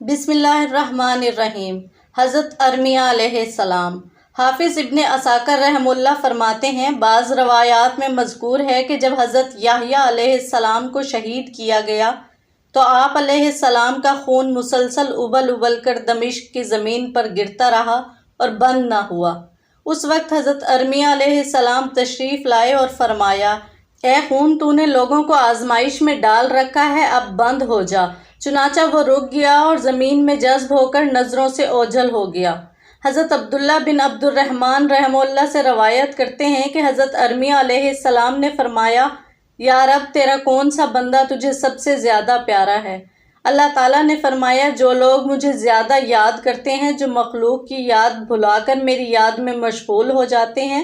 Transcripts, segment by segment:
बिस्मिल्लाहिर्रहमानिर्रहीम। हज़रत अरमिया अलैहिस्सलाम। हाफिज़ इब्न असाकर रहमुल्लाह फरमाते हैं, बाज़ रवायात में मज़कूर है कि जब हज़रत याहया अलैहिस्सलाम को शहीद किया गया तो आप अलैहिस्सलाम का खून मुसलसल उबल उबल कर दमिश्क की ज़मीन पर गिरता रहा और बंद ना हुआ। उस वक्त हज़रत अरमिया अलैहिस्सलाम तशरीफ़ लाए और फरमाया, ए खून, तूने लोगों को आजमाइश में डाल रखा है, अब बंद हो जा। चुनाचा वो रुक गया और ज़मीन में जज्ब होकर नज़रों से ओझल हो गया। हज़रत अब्दुल्ला बिन अब्दुर्रहमान रहमहुल्लाह से रवायत करते हैं कि हज़रत अरमिया अलैहिस्सलाम ने फरमाया, या रब, तेरा कौन सा बंदा तुझे सबसे ज़्यादा प्यारा है? अल्लाह ताला ने फरमाया, जो लोग मुझे ज़्यादा याद करते हैं, जो मखलूक की याद भुलाकर मेरी याद में मशगूल हो जाते हैं,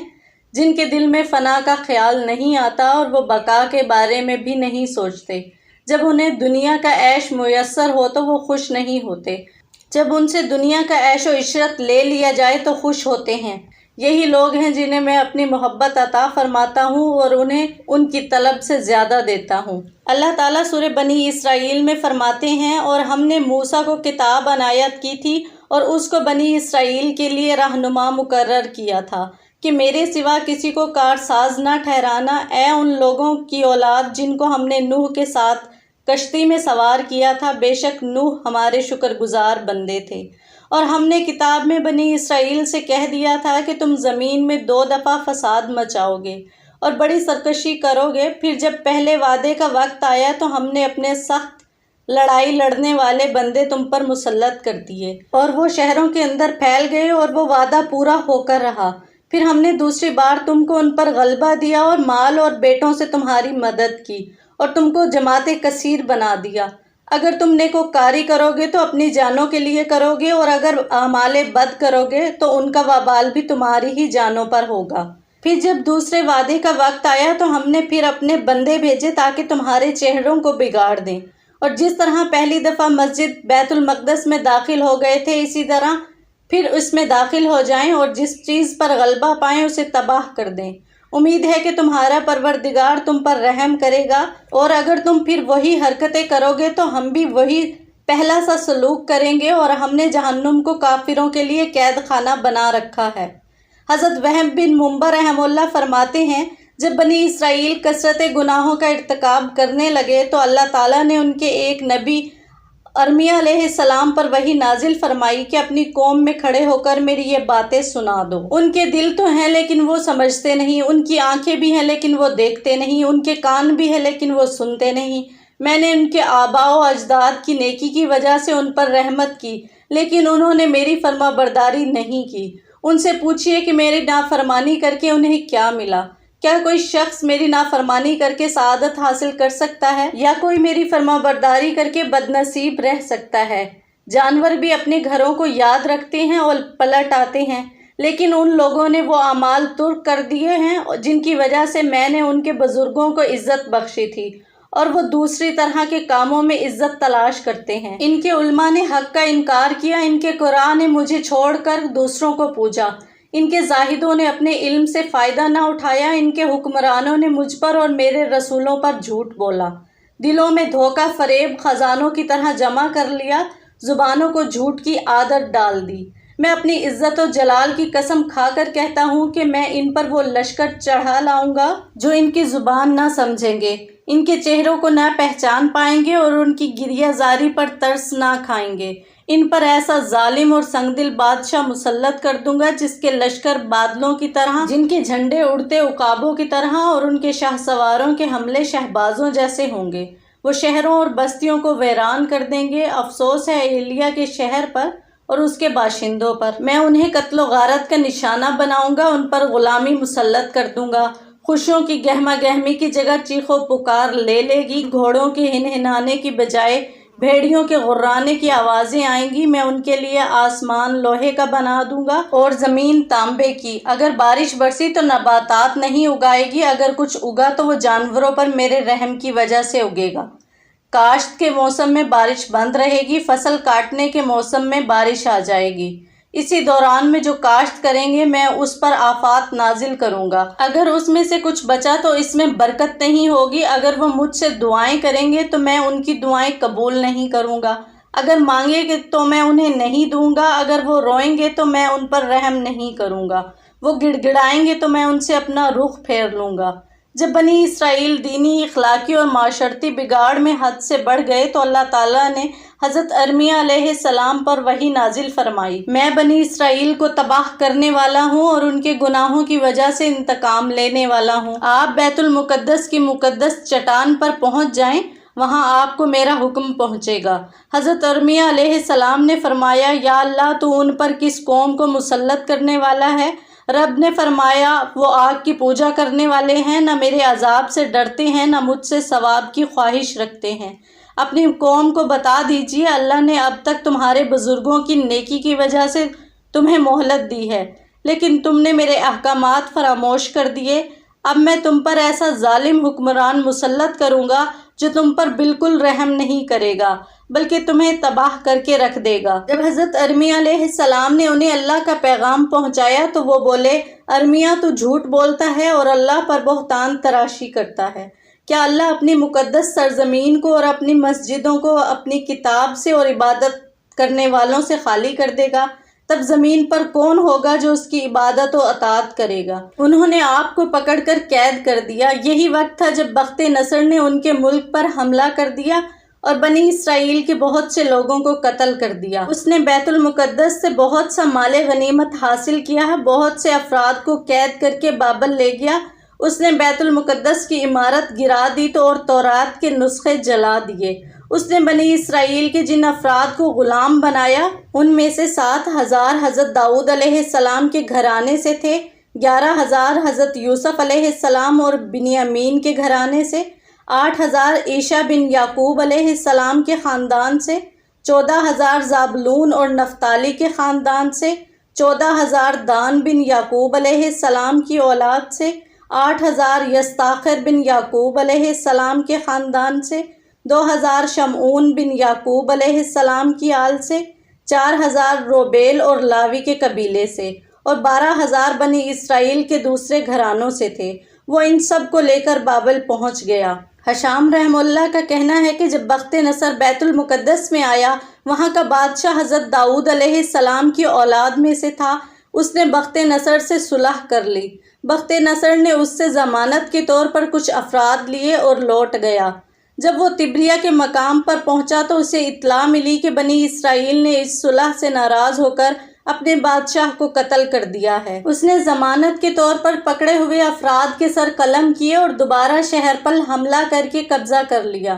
जिनके दिल में फ़ना का ख्याल नहीं आता और वो बका के बारे में भी नहीं सोचते। जब उन्हें दुनिया का ऐश मुयस्सर हो तो वो खुश नहीं होते, जब उनसे दुनिया का ऐश व इशरत ले लिया जाए तो खुश होते हैं। यही लोग हैं जिन्हें मैं अपनी मोहब्बत अता फरमाता हूँ और उन्हें उनकी तलब से ज़्यादा देता हूँ। अल्लाह ताला सूरह बनी इसराइल में फरमाते हैं, और हमने मूसा को किताब अनायत की थी और उसको बनी इसराइल के लिए रहनुमा मुकर्रर किया था कि मेरे सिवा किसी को कारसाज न ठहराना। ए उन लोगों की औलाद जिनको हमने नूह के साथ कश्ती में सवार किया था, बेशक नूह हमारे शुक्रगुजार बंदे थे, और हमने किताब में बनी इसराइल से कह दिया था कि तुम ज़मीन में 2 दफ़ा फसाद मचाओगे और बड़ी सरकशी करोगे। फिर जब पहले वादे का वक्त आया तो हमने अपने सख्त लड़ाई लड़ने वाले बंदे तुम पर मुसल्लत कर दिए और वो शहरों के अंदर फैल गए और वो वादा पूरा होकर रहा। फिर हमने दूसरी बार तुमको उन पर गलबा दिया और माल और बेटों से तुम्हारी मदद की और तुमको जमाते कसीर बना दिया। अगर तुम नेकोकारी करोगे तो अपनी जानों के लिए करोगे, और अगर आमाले बद करोगे तो उनका वबाल भी तुम्हारी ही जानों पर होगा। फिर जब दूसरे वादे का वक्त आया तो हमने फिर अपने बंदे भेजे ताकि तुम्हारे चेहरों को बिगाड़ दें, और जिस तरह पहली दफ़ा मस्जिद बैतुल मक़दस में दाखिल हो गए थे, इसी तरह फिर उसमें दाखिल हो जाएं और जिस चीज़ पर गलबा पाएं उसे तबाह कर दें। उम्मीद है कि तुम्हारा परवरदिगार तुम पर रहम करेगा, और अगर तुम फिर वही हरकतें करोगे तो हम भी वही पहला सा सलूक करेंगे, और हमने जहन्नुम को काफिरों के लिए कैद खाना बना रखा है। हज़रत वहब बिन मुंबर रहमहुल्लाह फरमाते हैं, जब बनी इसराइल कसरत गुनाहों का इर्तिकाब करने लगे तो अल्लाह ताला ने उनके एक नबी अरमिया अलैहिस्सलाम पर वही नाजिल फरमाई कि अपनी कौम में खड़े होकर मेरी ये बातें सुना दो। उनके दिल तो हैं लेकिन वो समझते नहीं, उनकी आंखें भी हैं लेकिन वो देखते नहीं, उनके कान भी हैं लेकिन वो सुनते नहीं। मैंने उनके आबाओ अजदाद की नेकी की वजह से उन पर रहमत की, लेकिन उन्होंने मेरी फरमाबरदारी नहीं की। उनसे पूछिए कि मेरी नाफरमानी करके उन्हें क्या मिला। क्या कोई शख्स मेरी नाफरमानी करके सआदत हासिल कर सकता है, या कोई मेरी फरमाबरदारी करके बदनसीब रह सकता है? जानवर भी अपने घरों को याद रखते हैं और पलट आते हैं, लेकिन उन लोगों ने वो अमाल तुर्क कर दिए हैं जिनकी वजह से मैंने उनके बुजुर्गों को इज्जत बख्शी थी, और वो दूसरी तरह के कामों में इज्जत तलाश करते हैं। इनके उलमा ने हक का इनकार किया, इनके कुरान ने मुझे छोड़कर दूसरों को पूजा, इनके जाहिदों ने अपने इल्म से फ़ायदा ना उठाया, इनके हुक्मरानों ने मुझ पर और मेरे रसूलों पर झूठ बोला, दिलों में धोखा फरेब खजानों की तरह जमा कर लिया, ज़ुबानों को झूठ की आदत डाल दी। मैं अपनी इज़्ज़त और जलाल की कसम खाकर कहता हूँ कि मैं इन पर वो लश्कर चढ़ा लाऊंगा जो इनकी ज़ुबान ना समझेंगे, इनके चेहरों को ना पहचान पाएंगे और उनकी गिरियाजारी पर तरस ना खाएंगे। इन पर ऐसा जालिम और संगदिल बादशाह मुसल्लत कर दूंगा जिसके लश्कर बादलों की तरह, जिनके झंडे उड़ते उकाबों की तरह और उनके शाहसवारों के हमले शहबाजों जैसे होंगे। वो शहरों और बस्तियों को वीरान कर देंगे। अफसोस है एलिया के शहर पर और उसके बाशिंदों पर। मैं उन्हें कत्लो गारत का निशाना बनाऊंगा, उन पर गुलामी मुसल्लत कर दूंगा। खुशियों की गहमा गहमी की जगह चीखो पुकार ले लेगी। घोड़ों के हिनहिनाने की बजाय भेड़ियों के गुर्राने की आवाज़ें आएंगी। मैं उनके लिए आसमान लोहे का बना दूंगा और ज़मीन तांबे की। अगर बारिश बरसी तो नबातात नहीं उगाएगी, अगर कुछ उगा तो वो जानवरों पर मेरे रहम की वजह से उगेगा। काश्त के मौसम में बारिश बंद रहेगी, फसल काटने के मौसम में बारिश आ जाएगी। इसी दौरान में जो काश्त करेंगे मैं उस पर आफात नाजिल करूंगा। अगर उसमें से कुछ बचा तो इसमें बरकत नहीं होगी। अगर वो मुझसे दुआएं करेंगे तो मैं उनकी दुआएं कबूल नहीं करूंगा। اگر مانگے گے تو میں انہیں نہیں دوں گا، اگر وہ روئیں گے تو میں ان پر رحم نہیں کروں گا، وہ گڑ گڑائیں گے تو میں ان سے اپنا رخ پھیر لوں گا۔ جب بنی اسرائیل دینی، اخلاقی اور معاشرتی بگاڑ میں حد سے بڑھ گئے تو اللہ تعالیٰ نے حضرت ارمیہ علیہ السلام پر وحی نازل فرمائی، میں بنی اسرائیل کو تباہ کرنے والا ہوں اور ان کے گناہوں کی وجہ سے انتقام لینے والا ہوں۔ آپ بیت المقدس کی مقدس چٹان پر پہنچ جائیں، وہاں آپ کو میرا حکم پہنچے گا۔ حضرت ارمیہ علیہ السلام نے فرمایا، یا اللہ تو ان پر کس قوم کو مسلط کرنے والا ہے؟ رب نے فرمایا، وہ آگ کی پوجا کرنے والے ہیں، نہ میرے عذاب سے ڈرتے ہیں، نہ مجھ سے ثواب کی خواہش رکھتے ہیں۔ اپنی قوم کو بتا دیجیے، اللہ نے اب تک تمہارے بزرگوں کی نیکی کی وجہ سے تمہیں مہلت دی ہے، لیکن تم نے میرے احکامات فراموش کر دیے۔ اب میں تم پر ایسا ظالم حکمران مسلط کروں گا جو تم پر بالکل رحم نہیں کرے گا، بلکہ تمہیں تباہ کر کے رکھ دے گا۔ جب حضرت ارمیہ علیہ السلام نے انہیں اللہ کا پیغام پہنچایا تو وہ بولے، ارمیہ تو جھوٹ بولتا ہے اور اللہ پر بہتان تراشی کرتا ہے۔ کیا اللہ اپنی مقدس سرزمین کو اور اپنی مسجدوں کو اپنی کتاب سے اور عبادت کرنے والوں سے خالی کر دے گا؟ تب زمین پر کون ہوگا جو اس کی عبادت و اطاعت کرے گا؟ انہوں نے آپ کو پکڑ کر قید کر دیا۔ یہی وقت تھا جب بخت نصر نے ان کے ملک پر حملہ کر دیا اور بنی اسرائیل کے بہت سے لوگوں کو قتل کر دیا۔ اس نے بیت المقدس سے بہت سا مال غنیمت حاصل کیا ہے، بہت سے افراد کو قید کر کے بابل لے گیا۔ اس نے بیت المقدس کی عمارت گرا دی اور تورات کے نسخے جلا دیے۔ اس نے بنی اسرائیل کے جن افراد کو غلام بنایا، ان میں سے 7,000 حضرت داؤد علیہ السلام کے گھرانے سے تھے، 11,000 حضرت یوسف علیہ السلام اور بنیامین کے گھرانے سے، 8,000 عیسیٰ بن یعقوب علیہ السلام کے خاندان سے، 14,000 زابلون اور نفتالی کے خاندان سے، 14,000 دان بن یعقوب علیہ السلام کی اولاد سے، 8,000 یستاخر بن یعقوب علیہ السلام کے خاندان سے، 2,000 شمعون بن یعقوب علیہ السلام کی آل سے، 4,000 روبیل اور لاوی کے قبیلے سے، اور 12,000 بنی اسرائیل کے دوسرے گھرانوں سے تھے۔ وہ ان سب کو لے کر بابل پہنچ گیا۔ حشام رحمہ اللہ کا کہنا ہے کہ جب بخت نصر بیت المقدس میں آیا، وہاں کا بادشاہ حضرت داؤد علیہ السلام کی اولاد میں سے تھا۔ اس نے بخت نصر سے صلح کر لی۔ بخت نصر نے اس سے ضمانت کے طور پر کچھ افراد لیے اور لوٹ گیا۔ جب وہ طبریہ کے مقام پر پہنچا تو اسے اطلاع ملی کہ بنی اسرائیل نے اس صلح سے ناراض ہو کر اپنے بادشاہ کو قتل کر دیا ہے۔ اس نے ضمانت کے طور پر پکڑے ہوئے افراد کے سر قلم کیے اور دوبارہ شہر پر حملہ کر کے قبضہ کر لیا۔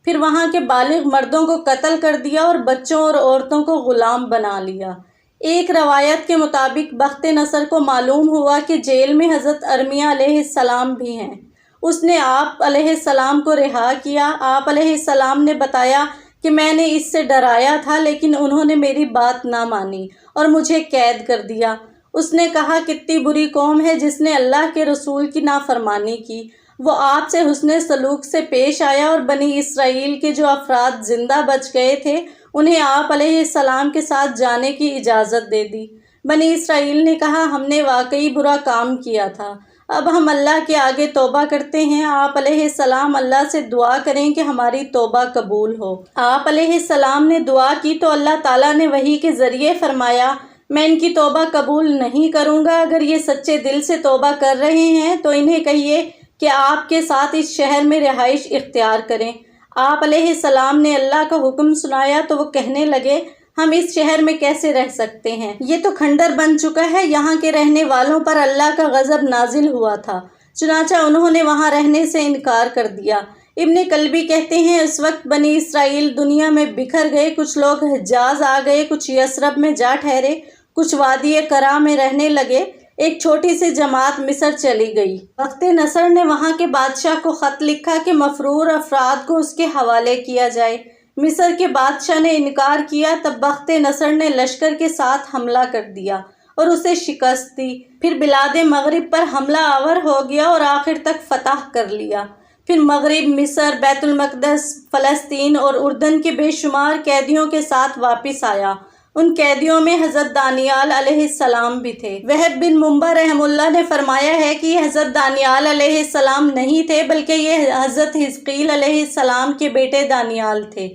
پھر وہاں کے بالغ مردوں کو قتل کر دیا اور بچوں اور عورتوں کو غلام بنا لیا۔ ایک روایت کے مطابق بخت نصر کو معلوم ہوا کہ جیل میں حضرت ارمیہ علیہ السلام بھی ہیں۔ اس نے آپ علیہ السلام کو رہا کیا۔ آپ علیہ السلام نے بتایا کہ میں نے اس سے ڈرایا تھا، لیکن انہوں نے میری بات نہ مانی اور مجھے قید کر دیا۔ اس نے کہا، کتنی بری قوم ہے جس نے اللہ کے رسول کی نافرمانی کی۔ وہ آپ سے حسن سلوک سے پیش آیا اور بنی اسرائیل کے جو افراد زندہ بچ گئے تھے انہیں آپ علیہ السلام کے ساتھ جانے کی اجازت دے دی۔ بنی اسرائیل نے کہا، ہم نے واقعی برا کام کیا تھا، اب ہم اللہ کے آگے توبہ کرتے ہیں۔ آپ علیہ السلام اللہ سے دعا کریں کہ ہماری توبہ قبول ہو۔ آپ علیہ السلام نے دعا کی تو اللہ تعالیٰ نے وحی کے ذریعے فرمایا، میں ان کی توبہ قبول نہیں کروں گا۔ اگر یہ سچے دل سے توبہ کر رہے ہیں تو انہیں کہیے کہ آپ کے ساتھ اس شہر میں رہائش اختیار کریں۔ آپ علیہ السلام نے اللہ کا حکم سنایا تو وہ کہنے لگے، ہم اس شہر میں کیسے رہ سکتے ہیں؟ یہ تو کھنڈر بن چکا ہے، یہاں کے رہنے والوں پر اللہ کا غضب نازل ہوا تھا، چنانچہ انہوں نے وہاں رہنے سے انکار کر دیا۔ ابن کلبی کہتے ہیں، اس وقت بنی اسرائیل دنیا میں بکھر گئے، کچھ لوگ حجاز آ گئے، کچھ یثرب میں جا ٹھہرے، کچھ وادی کرا میں رہنے لگے، ایک چھوٹی سی جماعت مصر چلی گئی۔ بخت نصر نے وہاں کے بادشاہ کو خط لکھا کہ مفرور افراد کو اس کے حوالے کیا جائے۔ مصر کے بادشاہ نے انکار کیا، تب بخت نصر نے لشکر کے ساتھ حملہ کر دیا اور اسے شکست دی۔ پھر بلاد مغرب پر حملہ آور ہو گیا اور آخر تک فتح کر لیا۔ پھر مغرب، مصر، بیت المقدس، فلسطین اور اردن کے بے شمار قیدیوں کے ساتھ واپس آیا۔ ان قیدیوں میں حضرت دانیال علیہ السلام بھی تھے۔ وہب بن منبع رحم اللہ نے فرمایا ہے کہ یہ حضرت دانیال علیہ السلام نہیں تھے، بلکہ یہ حضرت حزقیل علیہ السلام کے بیٹے دانیال تھے۔